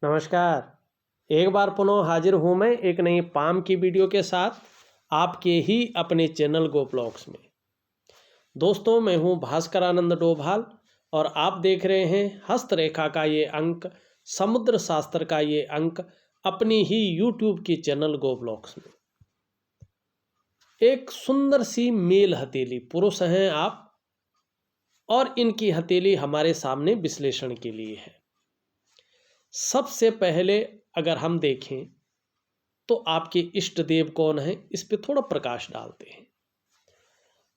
नमस्कार। एक बार पुनः हाजिर हूँ मैं एक नई पाम की वीडियो के साथ आपके ही अपने चैनल गो ब्लॉग्स में। दोस्तों, मैं हूँ भास्कर आनंद डोभाल और आप देख रहे हैं हस्तरेखा का ये अंक, समुद्र शास्त्र का ये अंक अपनी ही यूट्यूब की चैनल गो ब्लॉग्स में। एक सुंदर सी मेल हथेली पुरुष हैं आप, और इनकी हथेली हमारे सामने विश्लेषण के लिए है। सबसे पहले अगर हम देखें तो आपके इष्ट देव कौन है, इस पे थोड़ा प्रकाश डालते हैं।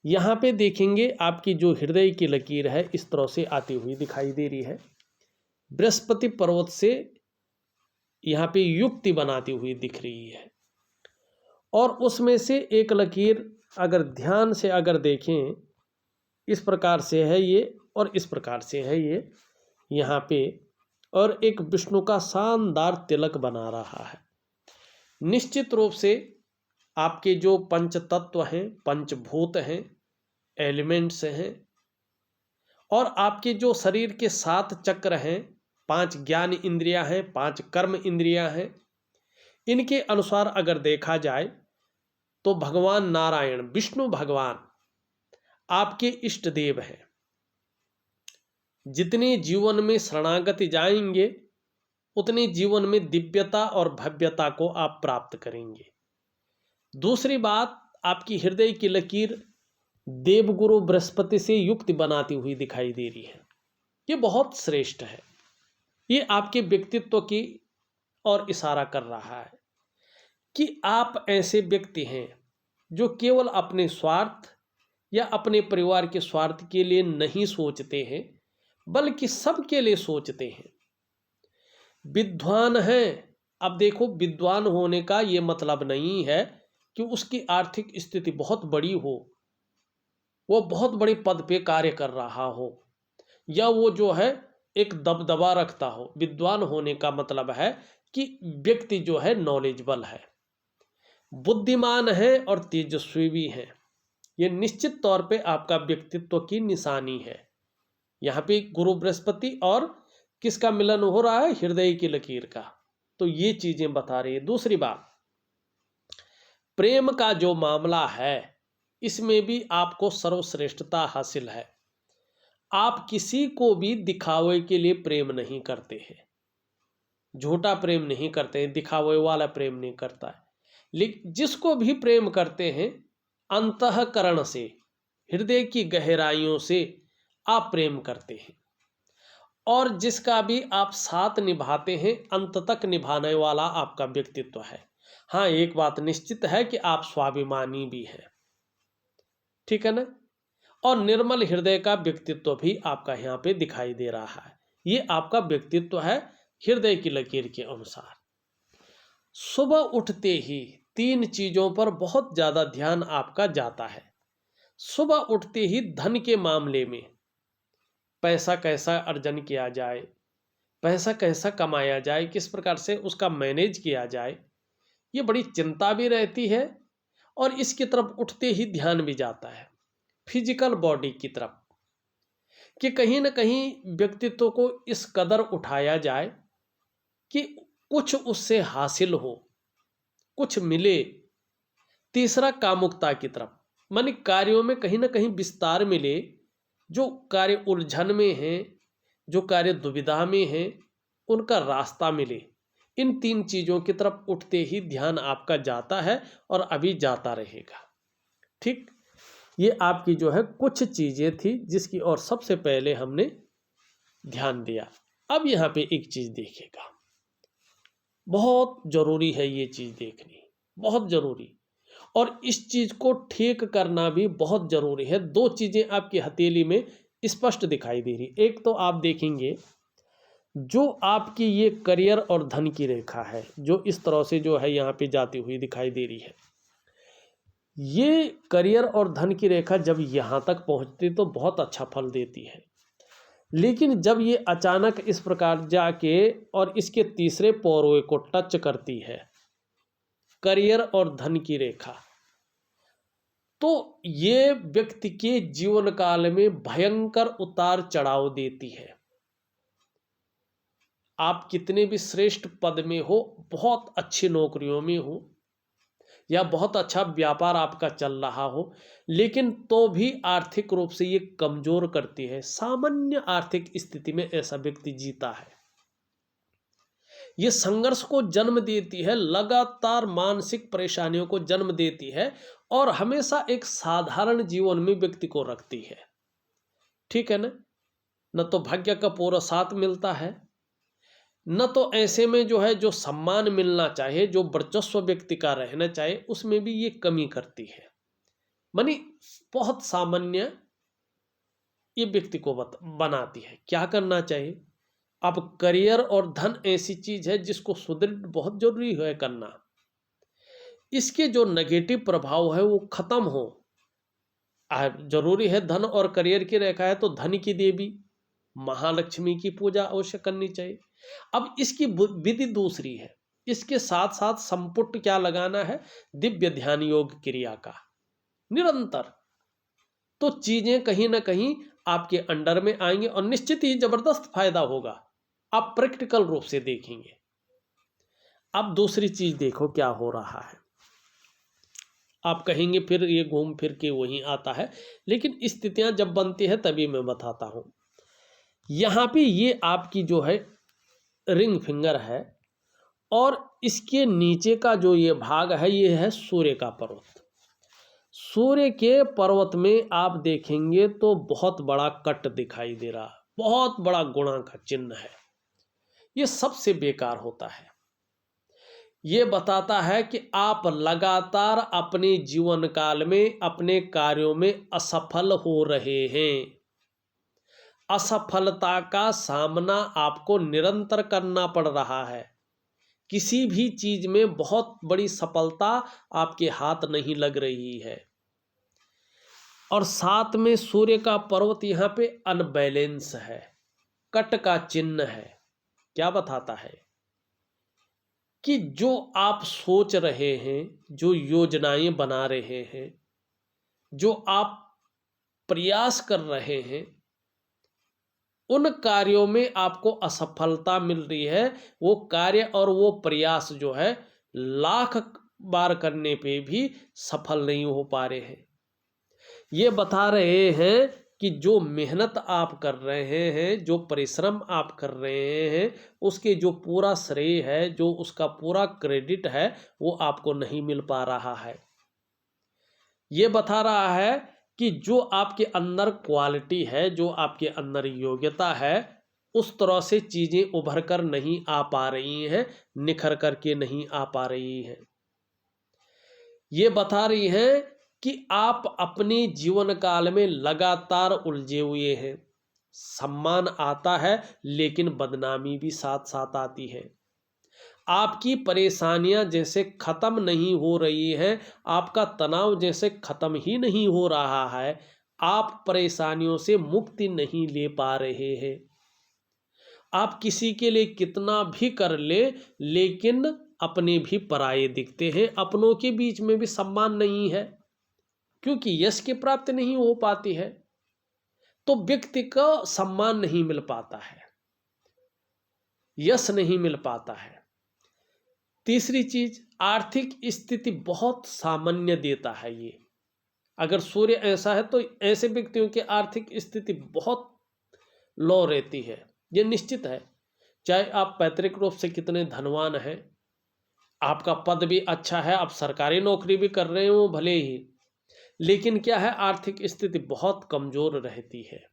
यहाँ पे देखेंगे आपकी जो हृदय की लकीर है इस तरह से आती हुई दिखाई दे रही है। बृहस्पति पर्वत से यहाँ पे युक्ति बनाती हुई दिख रही है, और उसमें से एक लकीर अगर ध्यान से अगर देखें, इस प्रकार से है ये और इस प्रकार से है ये यहाँ पे, और एक विष्णु का शानदार तिलक बना रहा है। निश्चित रूप से आपके जो पंच तत्व हैं, पंचभूत हैं, एलिमेंट्स हैं, और आपके जो शरीर के 7 चक्र हैं, 5 ज्ञान इंद्रियां हैं, 5 कर्म इंद्रियां हैं, इनके अनुसार अगर देखा जाए तो भगवान नारायण विष्णु भगवान आपके इष्ट देव हैं। जितने जीवन में शरणागति जाएंगे उतने जीवन में दिव्यता और भव्यता को आप प्राप्त करेंगे। दूसरी बात, आपकी हृदय की लकीर देवगुरु बृहस्पति से युक्ति बनाती हुई दिखाई दे रही है। ये बहुत श्रेष्ठ है। ये आपके व्यक्तित्व की ओर इशारा कर रहा है कि आप ऐसे व्यक्ति हैं जो केवल अपने स्वार्थ या अपने परिवार के स्वार्थ के लिए नहीं सोचते हैं, बल्कि सबके लिए सोचते हैं। विद्वान हैं। अब देखो, विद्वान होने का ये मतलब नहीं है कि उसकी आर्थिक स्थिति बहुत बड़ी हो, वो बहुत बड़े पद पे कार्य कर रहा हो, या वो जो है एक दबदबा रखता हो। विद्वान होने का मतलब है कि व्यक्ति जो है नॉलेजेबल है, बुद्धिमान है और तेजस्वी भी है। ये निश्चित तौर पे आपका व्यक्तित्व की निशानी है। यहाँ पे गुरु बृहस्पति और किसका मिलन हो रहा है, हृदय की लकीर का। तो ये चीजें बता रही है। दूसरी बात, प्रेम का जो मामला है इसमें भी आपको सर्वश्रेष्ठता हासिल है। आप किसी को भी दिखावे के लिए प्रेम नहीं करते हैं, झूठा प्रेम नहीं करते हैं, दिखावे वाला प्रेम नहीं करता है। लेकिन जिसको भी प्रेम करते हैं अंतःकरण से, हृदय की गहराइयों से आप प्रेम करते हैं, और जिसका भी आप साथ निभाते हैं अंत तक निभाने वाला आपका व्यक्तित्व है। हाँ, एक बात निश्चित है कि आप स्वाभिमानी भी हैं, ठीक है ना, और निर्मल हृदय का व्यक्तित्व भी आपका यहाँ पे दिखाई दे रहा है। ये आपका व्यक्तित्व है हृदय की लकीर के अनुसार। सुबह उठते ही 3 चीजों पर बहुत ज्यादा ध्यान आपका जाता है। सुबह उठते ही धन के मामले में, पैसा कैसा अर्जन किया जाए, पैसा कैसा कमाया जाए, किस प्रकार से उसका मैनेज किया जाए, ये बड़ी चिंता भी रहती है, और इसकी तरफ उठते ही ध्यान भी जाता है फिजिकल बॉडी की तरफ, कि कहीं ना कहीं व्यक्तित्व को इस कदर उठाया जाए कि कुछ उससे हासिल हो, कुछ मिले। तीसरा, कामुकता की तरफ, मानी कार्यों में कहीं ना कहीं विस्तार मिले, जो कार्य उलझन में हैं, जो कार्य दुविधा में हैं, उनका रास्ता मिले। इन 3 चीजों की तरफ उठते ही ध्यान आपका जाता है और अभी जाता रहेगा। ठीक, ये आपकी जो है कुछ चीजें थी जिसकी और सबसे पहले हमने ध्यान दिया। अब यहाँ पे एक चीज देखेगा, बहुत जरूरी है ये चीज देखनी, बहुत जरूरी, और इस चीज को ठीक करना भी बहुत जरूरी है। 2 चीजें आपकी हथेली में स्पष्ट दिखाई दे रही। एक तो आप देखेंगे जो आपकी ये करियर और धन की रेखा है, जो इस तरह से जो है यहाँ पे जाती हुई दिखाई दे रही है। ये करियर और धन की रेखा जब यहाँ तक पहुँचती तो बहुत अच्छा फल देती है, लेकिन जब ये अचानक इस प्रकार जाके और इसके तीसरे पौरवे को टच करती है, करियर और धन की रेखा, तो ये व्यक्ति के जीवन काल में भयंकर उतार चढ़ाव देती है। आप कितने भी श्रेष्ठ पद में हो, बहुत अच्छी नौकरियों में हो या बहुत अच्छा व्यापार आपका चल रहा हो, लेकिन तो भी आर्थिक रूप से ये कमजोर करती है। सामान्य आर्थिक स्थिति में ऐसा व्यक्ति जीता है। ये संघर्ष को जन्म देती है, लगातार मानसिक परेशानियों को जन्म देती है और हमेशा एक साधारण जीवन में व्यक्ति को रखती है। ठीक है ना? न तो भाग्य का पूरा साथ मिलता है, न तो ऐसे में जो है जो सम्मान मिलना चाहिए, जो वर्चस्व व्यक्ति का रहना चाहिए, उसमें भी ये कमी करती है। मानी बहुत सामान्य ये व्यक्ति को बनाती है। क्या करना चाहिए? अब करियर और धन ऐसी चीज है जिसको सुदृढ़ बहुत जरूरी है करना। इसके जो नेगेटिव प्रभाव है वो खत्म हो। जरूरी है धन और करियर की रेखा है तो धन की देवी महालक्ष्मी की पूजा अवश्य करनी चाहिए। अब इसकी विधि दूसरी है। इसके साथ साथ संपुट क्या लगाना है? दिव्य ध्यान योग क्रिया का निरंतर। तो चीजें कहीं ना कहीं आपके अंडर में आएंगे और निश्चित ही जबरदस्त फायदा होगा। आप प्रैक्टिकल रूप से देखेंगे। अब दूसरी चीज देखो क्या हो रहा है। आप कहेंगे फिर ये घूम फिर के वहीं आता है, लेकिन स्थितियां जब बनती है तभी मैं बताता हूं। यहां पे ये आपकी जो है रिंग फिंगर है और इसके नीचे का जो ये भाग है ये है सूर्य का पर्वत। सूर्य के पर्वत में आप देखेंगे तो बहुत बड़ा कट दिखाई दे रहा, बहुत बड़ा गुणा का चिन्ह है। ये सबसे बेकार होता है। ये बताता है कि आप लगातार अपने जीवन काल में अपने कार्यों में असफल हो रहे हैं। असफलता का सामना आपको निरंतर करना पड़ रहा है। किसी भी चीज में बहुत बड़ी सफलता आपके हाथ नहीं लग रही है। और साथ में सूर्य का पर्वत यहाँ पे अनबैलेंस है, कट का चिन्ह है। क्या बताता है कि जो आप सोच रहे हैं, जो योजनाएं बना रहे हैं, जो आप प्रयास कर रहे हैं, उन कार्यों में आपको असफलता मिल रही है। वो कार्य और वो प्रयास जो है लाख बार करने पे भी सफल नहीं हो पा रहे हैं। ये बता रहे हैं कि जो मेहनत आप कर रहे हैं, जो परिश्रम आप कर रहे हैं, उसके जो पूरा श्रेय है, जो उसका पूरा क्रेडिट है, वो आपको नहीं मिल पा रहा है। ये बता रहा है कि जो आपके अंदर क्वालिटी है, जो आपके अंदर योग्यता है, उस तरह से चीजें उभर कर नहीं आ पा रही हैं, निखर करके नहीं आ पा रही हैं। ये बता रही हैं कि आप अपने जीवन काल में लगातार उलझे हुए हैं। सम्मान आता है लेकिन बदनामी भी साथ साथ आती है। आपकी परेशानियां जैसे खत्म नहीं हो रही हैं, आपका तनाव जैसे खत्म ही नहीं हो रहा है, आप परेशानियों से मुक्ति नहीं ले पा रहे हैं। आप किसी के लिए कितना भी कर ले, लेकिन अपने भी पराये दिखते हैं। अपनों के बीच में भी सम्मान नहीं है, क्योंकि यश की प्राप्ति नहीं हो पाती है, तो व्यक्ति को सम्मान नहीं मिल पाता है, यश नहीं मिल पाता है। तीसरी चीज, आर्थिक स्थिति बहुत सामान्य देता है ये। अगर सूर्य ऐसा है तो ऐसे व्यक्तियों की आर्थिक स्थिति बहुत लो रहती है, ये निश्चित है। चाहे आप पैतृक रूप से कितने धनवान हैं, आपका पद भी अच्छा है, आप सरकारी नौकरी भी कर रहे हो भले ही, लेकिन क्या है, आर्थिक स्थिति बहुत कमजोर रहती है।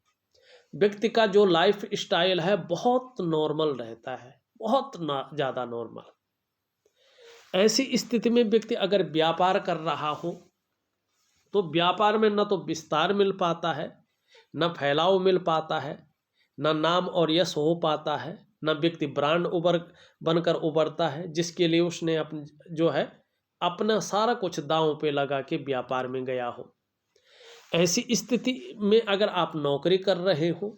व्यक्ति का जो लाइफ स्टाइल है बहुत नॉर्मल रहता है, बहुत ज़्यादा नॉर्मल। ऐसी स्थिति में व्यक्ति अगर व्यापार कर रहा हो तो व्यापार में न तो विस्तार मिल पाता है, न फैलाव मिल पाता है, न नाम और यश हो पाता है, न व्यक्ति ब्रांड बनकर उभरता है, जिसके लिए उसने जो है अपना सारा कुछ दांव पे लगा के व्यापार में गया हो। ऐसी स्थिति में अगर आप नौकरी कर रहे हो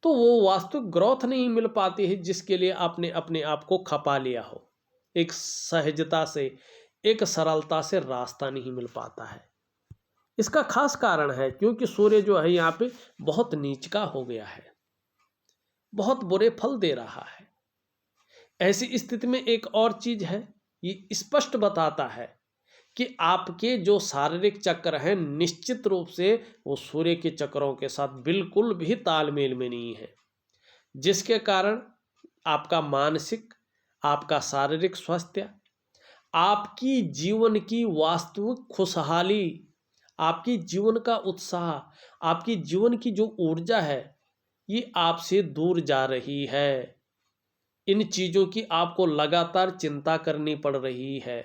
तो वो वास्तविक ग्रोथ नहीं मिल पाती है, जिसके लिए आपने अपने आप को खपा लिया हो। एक सहजता से, एक सरलता से रास्ता नहीं मिल पाता है। इसका खास कारण है क्योंकि सूर्य जो है यहाँ पे बहुत नीच का हो गया है, बहुत बुरे फल दे रहा है। ऐसी स्थिति में एक और चीज है, ये स्पष्ट बताता है कि आपके जो शारीरिक चक्र हैं निश्चित रूप से वो सूर्य के चक्रों के साथ बिल्कुल भी तालमेल में नहीं है, जिसके कारण आपका मानसिक, आपका शारीरिक स्वास्थ्य, आपकी जीवन की वास्तविक खुशहाली, आपकी जीवन का उत्साह, आपकी जीवन की जो ऊर्जा है, ये आपसे दूर जा रही है। इन चीज़ों की आपको लगातार चिंता करनी पड़ रही है।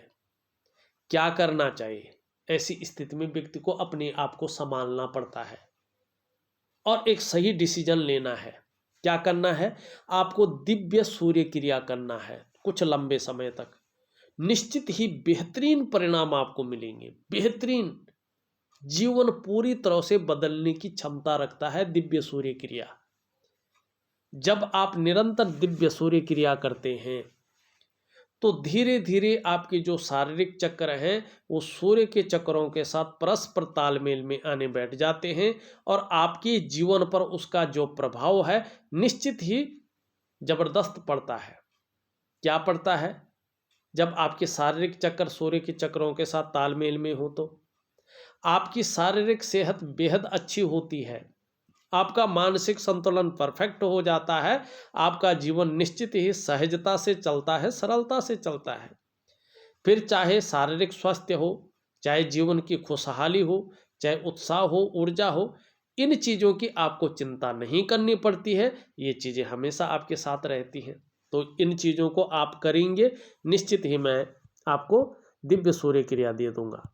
क्या करना चाहिए? ऐसी स्थिति में व्यक्ति को अपने आप को संभालना पड़ता है और एक सही डिसीजन लेना है। क्या करना है? आपको दिव्य सूर्य क्रिया करना है कुछ लंबे समय तक। निश्चित ही बेहतरीन परिणाम आपको मिलेंगे। बेहतरीन, जीवन पूरी तरह से बदलने की क्षमता रखता है दिव्य सूर्य क्रिया। जब आप निरंतर दिव्य सूर्य क्रिया करते हैं तो धीरे धीरे आपके जो शारीरिक चक्र हैं वो सूर्य के चक्रों के साथ परस्पर तालमेल में आने बैठ जाते हैं और आपके जीवन पर उसका जो प्रभाव है निश्चित ही जबरदस्त पड़ता है। क्या पड़ता है? जब आपके शारीरिक चक्र सूर्य के चक्रों के साथ तालमेल में हो तो आपकी शारीरिक सेहत बेहद अच्छी होती है, आपका मानसिक संतुलन परफेक्ट हो जाता है, आपका जीवन निश्चित ही सहजता से चलता है, सरलता से चलता है। फिर चाहे शारीरिक स्वास्थ्य हो, चाहे जीवन की खुशहाली हो, चाहे उत्साह हो, ऊर्जा हो, इन चीज़ों की आपको चिंता नहीं करनी पड़ती है। ये चीज़ें हमेशा आपके साथ रहती हैं। तो इन चीज़ों को आप करेंगे, निश्चित ही मैं आपको दिव्य सूर्य क्रिया दे दूंगा।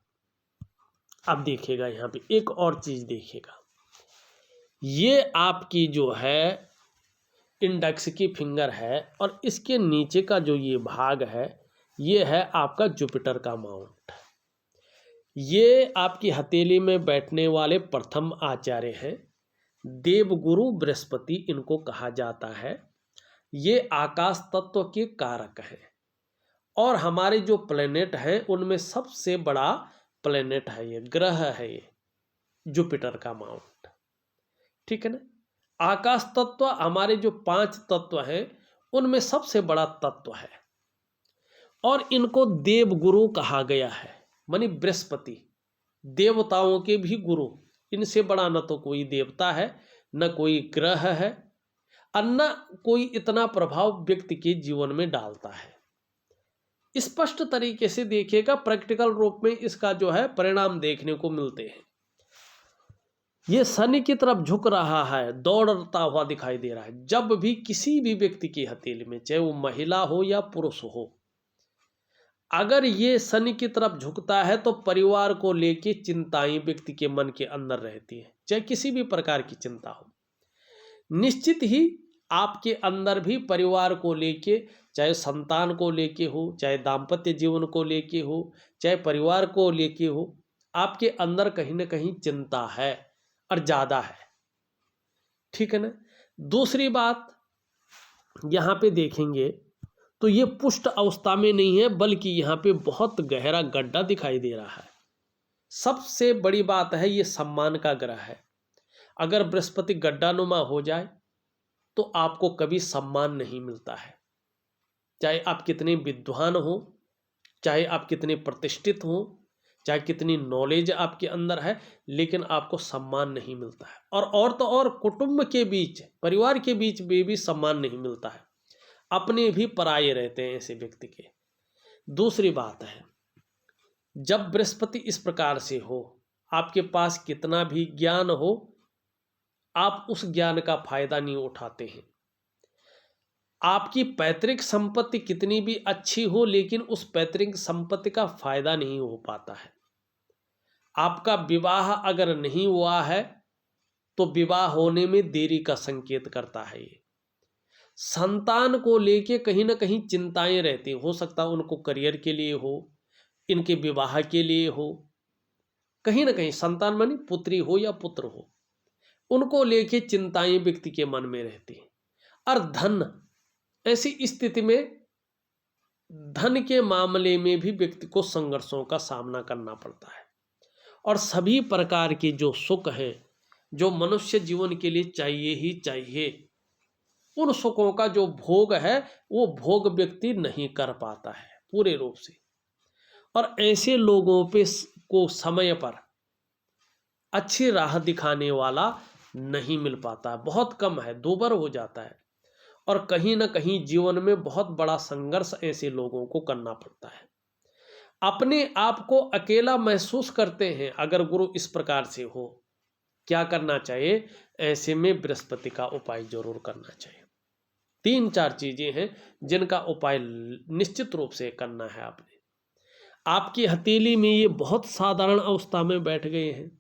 अब देखिएगा, यहाँ पे एक और चीज़ देखिएगा, ये आपकी जो है इंडेक्स की फिंगर है और इसके नीचे का जो ये भाग है ये है आपका जुपिटर का माउंट। ये आपकी हथेली में बैठने वाले प्रथम आचार्य हैं, देवगुरु बृहस्पति इनको कहा जाता है। ये आकाश तत्व के कारक हैं और हमारे जो प्लेनेट हैं उनमें सबसे बड़ा प्लेनेट है, ये ग्रह है, ये जुपिटर का माउंट। ठीक है ना? आकाश तत्व हमारे जो 5 तत्व हैं उनमें सबसे बड़ा तत्व है और इनको देवगुरु कहा गया है, मानी बृहस्पति देवताओं के भी गुरु। इनसे बड़ा न तो कोई देवता है, न कोई ग्रह है और न कोई इतना प्रभाव व्यक्ति के जीवन में डालता है। स्पष्ट तरीके से देखिएगा, प्रैक्टिकल रूप में इसका जो है परिणाम देखने को मिलते हैं। ये शनि की तरफ झुक रहा है, दौड़ता हुआ दिखाई दे रहा है। जब भी किसी भी व्यक्ति की हथेली में, चाहे वो महिला हो या पुरुष हो, अगर ये शनि की तरफ झुकता है तो परिवार को लेके चिंताएं व्यक्ति के मन के अंदर रहती है, चाहे किसी भी प्रकार की चिंता हो। निश्चित ही आपके अंदर भी परिवार को लेके, चाहे संतान को लेके हो, चाहे दाम्पत्य जीवन को लेके हो, चाहे परिवार को लेके हो, आपके अंदर कहीं ना कहीं चिंता है और ज़्यादा है। ठीक है ना? दूसरी बात यहाँ पे देखेंगे तो ये पुष्ट अवस्था में नहीं है, बल्कि यहाँ पे बहुत गहरा गड्ढा दिखाई दे रहा है। सबसे बड़ी बात है, ये सम्मान का ग्रह है। अगर बृहस्पति गड्ढानुमा हो जाए तो आपको कभी सम्मान नहीं मिलता है। चाहे आप कितने विद्वान हो, चाहे आप कितने प्रतिष्ठित हो, चाहे कितनी नॉलेज आपके अंदर है, लेकिन आपको सम्मान नहीं मिलता है। और तो और कुटुंब के बीच, परिवार के बीच में भी सम्मान नहीं मिलता है, अपने भी पराये रहते हैं ऐसे व्यक्ति के। दूसरी बात है, जब बृहस्पति इस प्रकार से हो, आपके पास कितना भी ज्ञान हो, आप उस ज्ञान का फायदा नहीं उठाते हैं। आपकी पैतृक संपत्ति कितनी भी अच्छी हो, लेकिन उस पैतृक संपत्ति का फायदा नहीं हो पाता है। आपका विवाह अगर नहीं हुआ है तो विवाह होने में देरी का संकेत करता है। ये संतान को लेके कहीं ना कहीं चिंताएं रहती, हो सकता है उनको करियर के लिए हो, इनके विवाह के लिए हो, कहीं ना कहीं संतान मानी पुत्री हो या पुत्र हो, उनको लेके चिंताएं व्यक्ति के मन में रहती हैं। और धन, ऐसी स्थिति में धन के मामले में भी व्यक्ति को संघर्षों का सामना करना पड़ता है और सभी प्रकार के जो सुख हैं, जो मनुष्य जीवन के लिए चाहिए ही चाहिए, उन सुखों का जो भोग है वो भोग व्यक्ति नहीं कर पाता है पूरे रूप से। और ऐसे लोगों पे को समय पर अच्छी राह दिखाने वाला नहीं मिल पाता, बहुत कम है, दोबार हो जाता है। और कहीं ना कहीं जीवन में बहुत बड़ा संघर्ष ऐसे लोगों को करना पड़ता है। अपने आप को अकेला महसूस करते हैं अगर गुरु इस प्रकार से हो, क्या करना चाहिए? ऐसे में बृहस्पति का उपाय जरूर करना चाहिए। 3-4 चीजें हैं जिनका उपाय निश्चित रूप से करना है आपने। आपकी हथेली में ये बहुत साधारण अवस्था में बैठ गए हैं,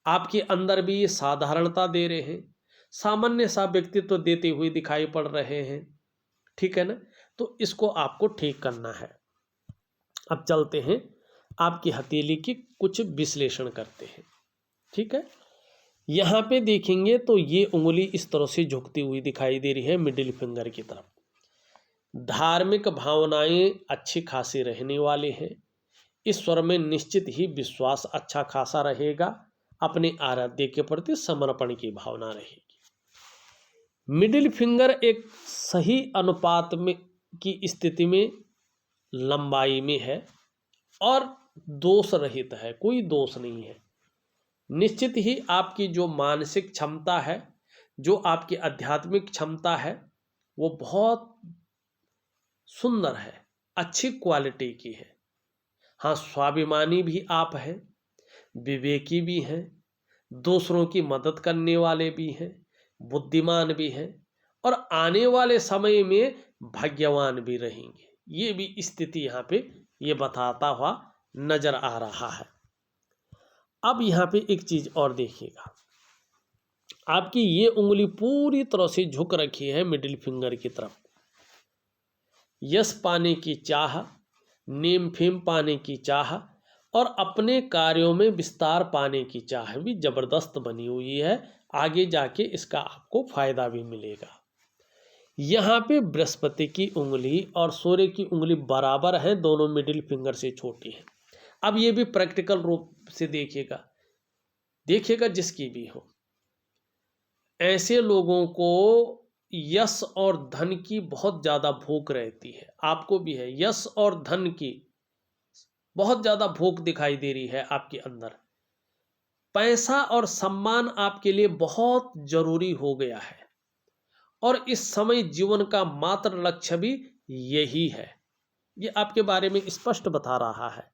आपके अंदर भी ये साधारणता दे रहे हैं, सामान्य सा व्यक्तित्व देते हुए दिखाई पड़ रहे हैं, ठीक है ना? तो इसको आपको ठीक करना है। अब चलते हैं आपकी हथेली की कुछ विश्लेषण करते हैं, ठीक है। यहाँ पे देखेंगे तो ये उंगली इस तरह से झुकती हुई दिखाई दे रही है मिडिल फिंगर की तरफ। धार्मिक भावनाएं अच्छी खासी रहने वाले हैं, ईश्वर में निश्चित ही विश्वास अच्छा खासा रहेगा, अपने आराध्य के प्रति समर्पण की भावना रहेगी। मिडिल फिंगर एक सही अनुपात में की स्थिति में लंबाई में है और दोष रहित है, कोई दोष नहीं है। निश्चित ही आपकी जो मानसिक क्षमता है, जो आपकी आध्यात्मिक क्षमता है, वो बहुत सुंदर है, अच्छी क्वालिटी की है। हाँ, स्वाभिमानी भी आप हैं, विवेकी भी हैं, दूसरों की मदद करने वाले भी हैं, बुद्धिमान भी हैं और आने वाले समय में भाग्यवान भी रहेंगे। ये भी स्थिति यहाँ पे ये बताता हुआ नजर आ रहा है। अब यहाँ पे एक चीज और देखिएगा, आपकी ये उंगली पूरी तरह से झुक रखी है मिडिल फिंगर की तरफ। यश पाने की चाह, नेम फेम पाने की चाह और अपने कार्यों में विस्तार पाने की चाह भी जबरदस्त बनी हुई है। आगे जाके इसका आपको फायदा भी मिलेगा। यहाँ पे बृहस्पति की उंगली और सूर्य की उंगली बराबर है, दोनों मिडिल फिंगर से छोटी है। अब ये भी प्रैक्टिकल रूप से देखिएगा जिसकी भी हो, ऐसे लोगों को यश और धन की बहुत ज्यादा भूख रहती है। आपको भी है, यश और धन की बहुत ज्यादा भूख दिखाई दे रही है आपके अंदर। पैसा और सम्मान आपके लिए बहुत जरूरी हो गया है और इस समय जीवन का मात्र लक्ष्य भी यही है, ये आपके बारे में स्पष्ट बता रहा है।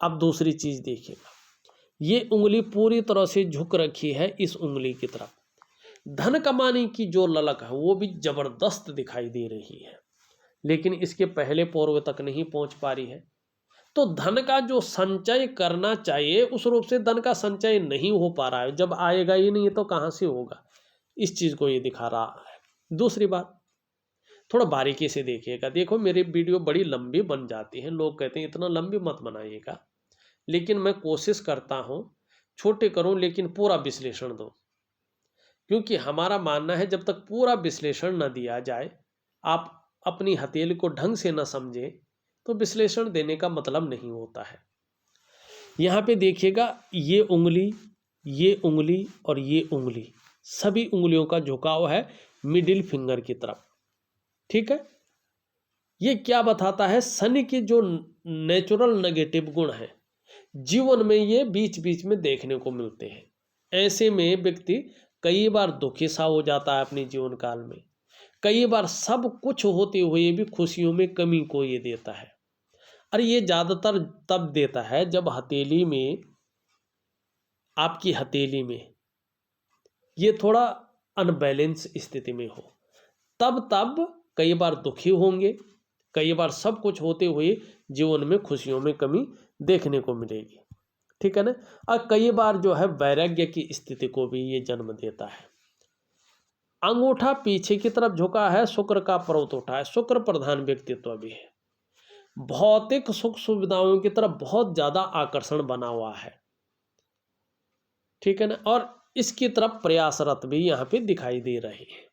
अब दूसरी चीज देखिएगा, ये उंगली पूरी तरह से झुक रखी है इस उंगली की तरफ। धन कमाने की जो ललक है वो भी जबरदस्त दिखाई दे रही है, लेकिन इसके पहले पूर्व तक नहीं पहुंच पा रही है। तो धन का जो संचय करना चाहिए उस रूप से धन का संचय नहीं हो पा रहा है। जब आएगा ही नहीं तो कहां से होगा, इस चीज को ये दिखा रहा है। दूसरी बात, थोड़ा बारीकी से देखिएगा। देखो, मेरी वीडियो बड़ी लंबी बन जाती है, लोग कहते हैं इतना लंबी मत बनाइएगा, लेकिन मैं कोशिश करता हूं छोटे करूं लेकिन पूरा विश्लेषण दो, क्योंकि हमारा मानना है जब तक पूरा विश्लेषण न दिया जाए, आप अपनी हथेली को ढंग से न समझे, तो विश्लेषण देने का मतलब नहीं होता है। यहाँ पे देखिएगा, ये उंगली और ये उंगली, सभी उंगलियों का झुकाव है मिडिल फिंगर की तरफ, ठीक है। ये क्या बताता है? शनि के जो नेचुरल नेगेटिव गुण है जीवन में ये बीच बीच में देखने को मिलते हैं। ऐसे में व्यक्ति कई बार दुखी सा हो जाता है अपने जीवन काल में, कई बार सब कुछ होते हुए भी खुशियों में कमी को ये देता है। और ये ज़्यादातर तब देता है जब हथेली में, आपकी हथेली में ये थोड़ा अनबैलेंस स्थिति में हो, तब कई बार दुखी होंगे, कई बार सब कुछ होते हुए जीवन में खुशियों में कमी देखने को मिलेगी, ठीक है ना। और कई बार जो है वैराग्य की स्थिति को भी ये जन्म देता है। अंगूठा पीछे की तरफ झुका है, शुक्र का पर्वत उठा है, शुक्र प्रधान व्यक्तित्व भी है, भौतिक सुख सुविधाओं की तरफ बहुत ज्यादा आकर्षण बना हुआ है, ठीक है ना। और इसकी तरफ प्रयासरत भी यहाँ पे दिखाई दे रहे हैं,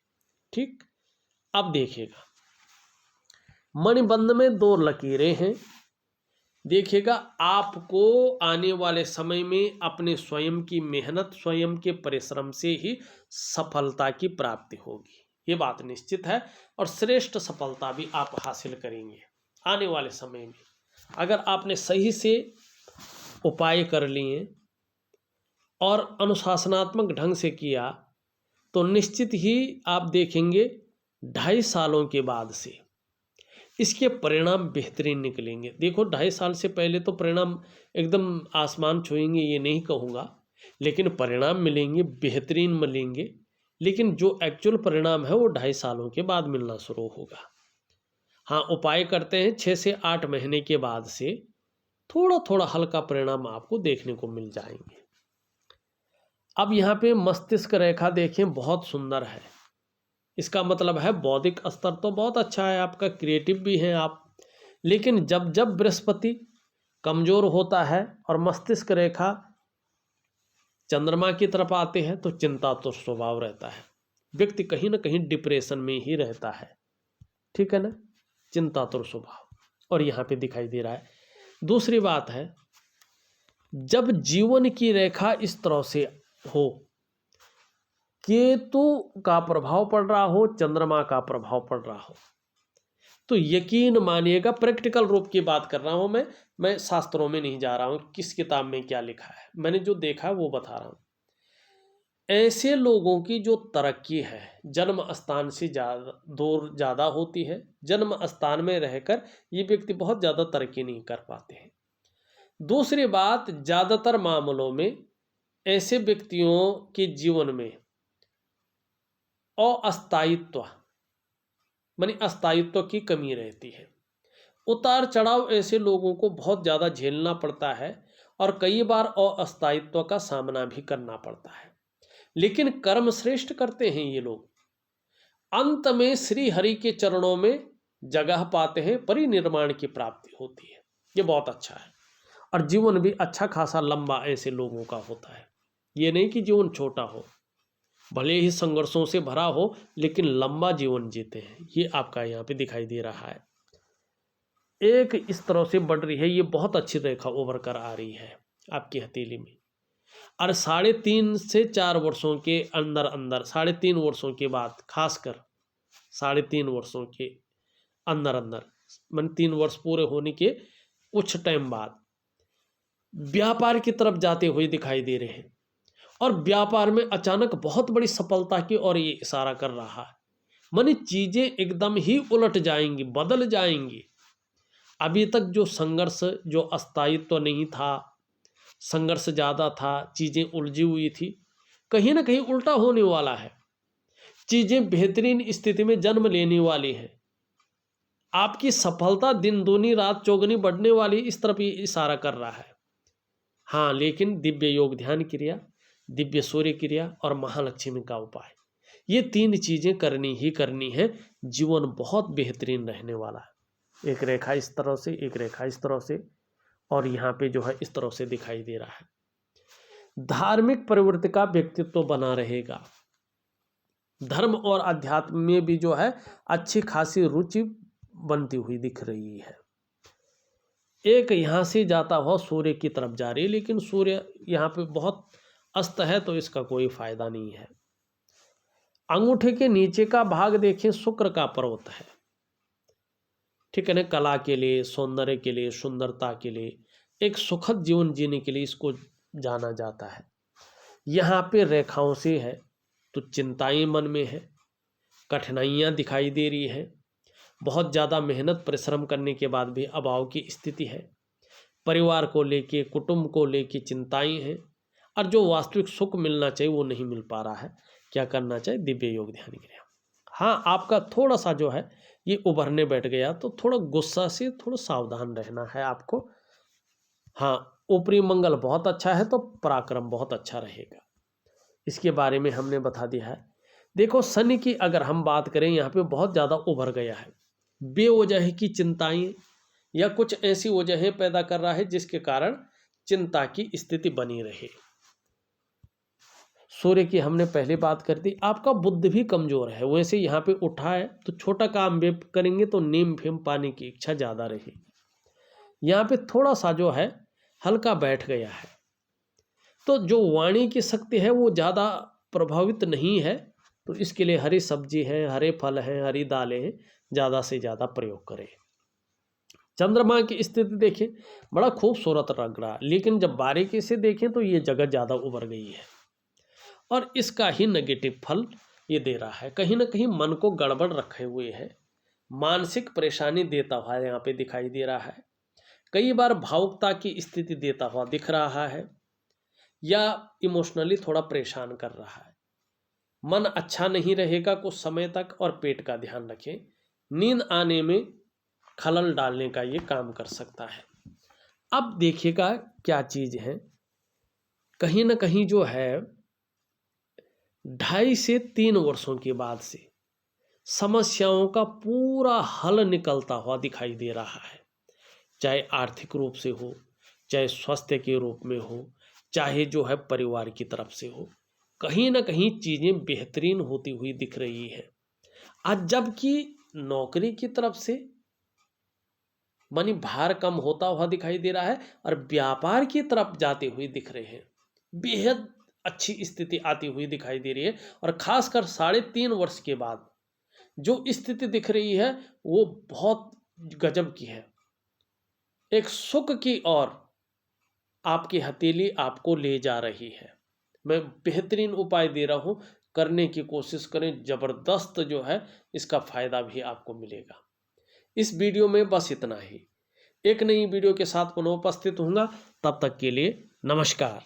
ठीक। अब देखिएगा, मणिबंध में 2 लकीरें हैं। देखिएगा, आपको आने वाले समय में अपने स्वयं की मेहनत, स्वयं के परिश्रम से ही सफलता की प्राप्ति होगी, ये बात निश्चित है। और श्रेष्ठ सफलता भी आप हासिल करेंगे आने वाले समय में। अगर आपने सही से उपाय कर लिए और अनुशासनात्मक ढंग से किया तो निश्चित ही आप देखेंगे 2.5 सालों के बाद से इसके परिणाम बेहतरीन निकलेंगे। देखो 2.5 साल से पहले तो परिणाम एकदम आसमान छुएंगे ये नहीं कहूँगा, लेकिन परिणाम मिलेंगे, बेहतरीन मिलेंगे। लेकिन जो एक्चुअल परिणाम है वो 2.5 सालों के बाद मिलना शुरू होगा। हाँ, उपाय करते हैं 6 से 8 महीने के बाद से थोड़ा थोड़ा हल्का परिणाम आपको देखने को मिल जाएंगे। अब यहाँ पे मस्तिष्क रेखा देखें, बहुत सुंदर है। इसका मतलब है बौद्धिक स्तर तो बहुत अच्छा है आपका, क्रिएटिव भी हैं आप। लेकिन जब जब बृहस्पति कमजोर होता है और मस्तिष्क रेखा चंद्रमा की तरफ आते हैं तो चिंता तो स्वभाव रहता है, व्यक्ति कहीं ना कहीं डिप्रेशन में ही रहता है। ठीक है ना, चिंता तो स्वभाव, और यहाँ पे दिखाई दे रहा है। दूसरी बात है, जब जीवन की रेखा इस तरह से हो, केतु का प्रभाव पड़ रहा हो, चंद्रमा का प्रभाव पड़ रहा हो, तो यकीन मानिएगा, प्रैक्टिकल रूप की बात कर रहा हूं मैं शास्त्रों में नहीं जा रहा हूं, किस किताब में क्या लिखा है, मैंने जो देखा है वो बता रहा हूं। ऐसे लोगों की जो तरक्की है जन्म स्थान से दूर ज़्यादा होती है। जन्म स्थान में रहकर ये व्यक्ति बहुत ज़्यादा तरक्की नहीं कर पाते हैं। दूसरी बात, ज़्यादातर मामलों में ऐसे व्यक्तियों के जीवन में अस्थायित्व मानी अस्थायित्व की कमी रहती है। उतार चढ़ाव ऐसे लोगों को बहुत ज़्यादा झेलना पड़ता है और कई बार अस्थायित्व का सामना भी करना पड़ता है। लेकिन कर्म श्रेष्ठ करते हैं ये लोग, अंत में श्री हरि के चरणों में जगह पाते हैं, परिनिर्वाण की प्राप्ति होती है। ये बहुत अच्छा है और जीवन भी अच्छा खासा लंबा ऐसे लोगों का होता है। ये नहीं कि जीवन छोटा हो, भले ही संघर्षों से भरा हो, लेकिन लंबा जीवन जीते हैं। ये आपका यहाँ पे दिखाई दे रहा है। एक इस तरह से बढ़ रही है, ये बहुत अच्छी रेखा उभर कर आ रही है आपकी हथेली में। और 3.5 से 4 वर्षों के अंदर 3.5 वर्षों के बाद, खासकर 3.5 वर्षों के अंदर मन 3 वर्ष पूरे होने के कुछ टाइम बाद व्यापार की तरफ जाते हुए दिखाई दे रहे हैं। और व्यापार में अचानक बहुत बड़ी सफलता की ओर ये इशारा कर रहा है। माने चीजें एकदम ही उलट जाएंगी, बदल जाएंगी। अभी तक जो संघर्ष, जो अस्थायित्व तो नहीं था, संघर्ष ज़्यादा था, चीज़ें उलझी हुई थी, कहीं ना कहीं उल्टा होने वाला है। चीज़ें बेहतरीन स्थिति में जन्म लेने वाली हैं। आपकी सफलता दिन दूनी रात चौगुनी बढ़ने वाली, इस तरफ ही इशारा कर रहा है। हाँ, लेकिन दिव्य योग ध्यान क्रिया, दिव्य सूर्य क्रिया और महालक्ष्मी का उपाय, ये 3 चीज़ें करनी ही करनी है। जीवन बहुत बेहतरीन रहने वाला है। एक रेखा इस तरह से, एक रेखा इस तरह से, और यहाँ पे जो है इस तरह से दिखाई दे रहा है। धार्मिक प्रवृत्ति का व्यक्तित्व बना रहेगा। धर्म और अध्यात्म में भी जो है अच्छी खासी रुचि बनती हुई दिख रही है। एक यहाँ से जाता हुआ सूर्य की तरफ जा रही है, लेकिन सूर्य यहाँ पे बहुत अस्त है तो इसका कोई फायदा नहीं है। अंगूठे के नीचे का भाग देखें, शुक्र का पर्वत है। ठीक है ना, कला के लिए, सौंदर्य के लिए, सुंदरता के लिए, एक सुखद जीवन जीने के लिए इसको जाना जाता है। यहाँ पे रेखाओं से है तो चिंताएं मन में है, कठिनाइयाँ दिखाई दे रही है, बहुत ज़्यादा मेहनत परिश्रम करने के बाद भी अभाव की स्थिति है। परिवार को लेके, कुटुंब को लेके चिंताएं हैं, और जो वास्तविक सुख मिलना चाहिए वो नहीं मिल पा रहा है। क्या करना चाहिए? दिव्य योग ध्यान क्रिया। हाँ, आपका थोड़ा सा जो है ये उभरने बैठ गया तो थोड़ा गुस्सा से थोड़ा सावधान रहना है आपको। हाँ, ऊपरी मंगल बहुत अच्छा है तो पराक्रम बहुत अच्छा रहेगा, इसके बारे में हमने बता दिया है। देखो, शनि की अगर हम बात करें, यहाँ पे बहुत ज़्यादा उभर गया है। बेवजह की चिंताएं या कुछ ऐसी वजहें पैदा कर रहा है जिसके कारण चिंता की स्थिति बनी रहे। सूर्य की हमने पहले बात कर दी। आपका बुद्धि भी कमजोर है, वैसे यहाँ पे उठा है तो छोटा काम भी करेंगे तो नीम फेम पाने की इच्छा ज़्यादा रहेगी। यहाँ पे थोड़ा सा जो है हल्का बैठ गया है, तो जो वाणी की शक्ति है वो ज़्यादा प्रभावित नहीं है, तो इसके लिए हरी सब्जी हैं, हरे फल हैं, हरी दालें हैं, ज़्यादा से ज़्यादा प्रयोग करें। चंद्रमा की स्थिति देखें, बड़ा खूबसूरत लग रहा, लेकिन जब बारीकी से देखें तो ये जगह ज़्यादा उभर गई है और इसका ही नेगेटिव फल ये दे रहा है। कहीं ना कहीं मन को गड़बड़ रखे हुए है, मानसिक परेशानी देता हुआ यहाँ पे दिखाई दे रहा है। कई बार भावुकता की स्थिति देता हुआ दिख रहा है या इमोशनली थोड़ा परेशान कर रहा है। मन अच्छा नहीं रहेगा कुछ समय तक और पेट का ध्यान रखें। नींद आने में खलल डालने का ये काम कर सकता है। अब देखिएगा क्या चीज़ है, कहीं ना कहीं जो है 2.5 से 3 वर्षों के बाद से समस्याओं का पूरा हल निकलता हुआ दिखाई दे रहा है। चाहे आर्थिक रूप से हो, चाहे स्वास्थ्य के रूप में हो, चाहे जो है परिवार की तरफ से हो, कहीं ना कहीं चीज़ें बेहतरीन होती हुई दिख रही है। आज जबकि नौकरी की तरफ से मानी भार कम होता हुआ दिखाई दे रहा है और व्यापार की तरफ जाते हुए दिख रहे हैं, बेहद अच्छी स्थिति आती हुई दिखाई दे रही है। और खासकर 3.5 वर्ष के बाद जो स्थिति दिख रही है वो बहुत गजब की है। एक सुख की ओर आपकी हथेली आपको ले जा रही है। मैं बेहतरीन उपाय दे रहा हूँ, करने की कोशिश करें, ज़बरदस्त जो है इसका फ़ायदा भी आपको मिलेगा। इस वीडियो में बस इतना ही। एक नई वीडियो के साथ पुनः उपस्थित होऊंगा, तब तक के लिए नमस्कार।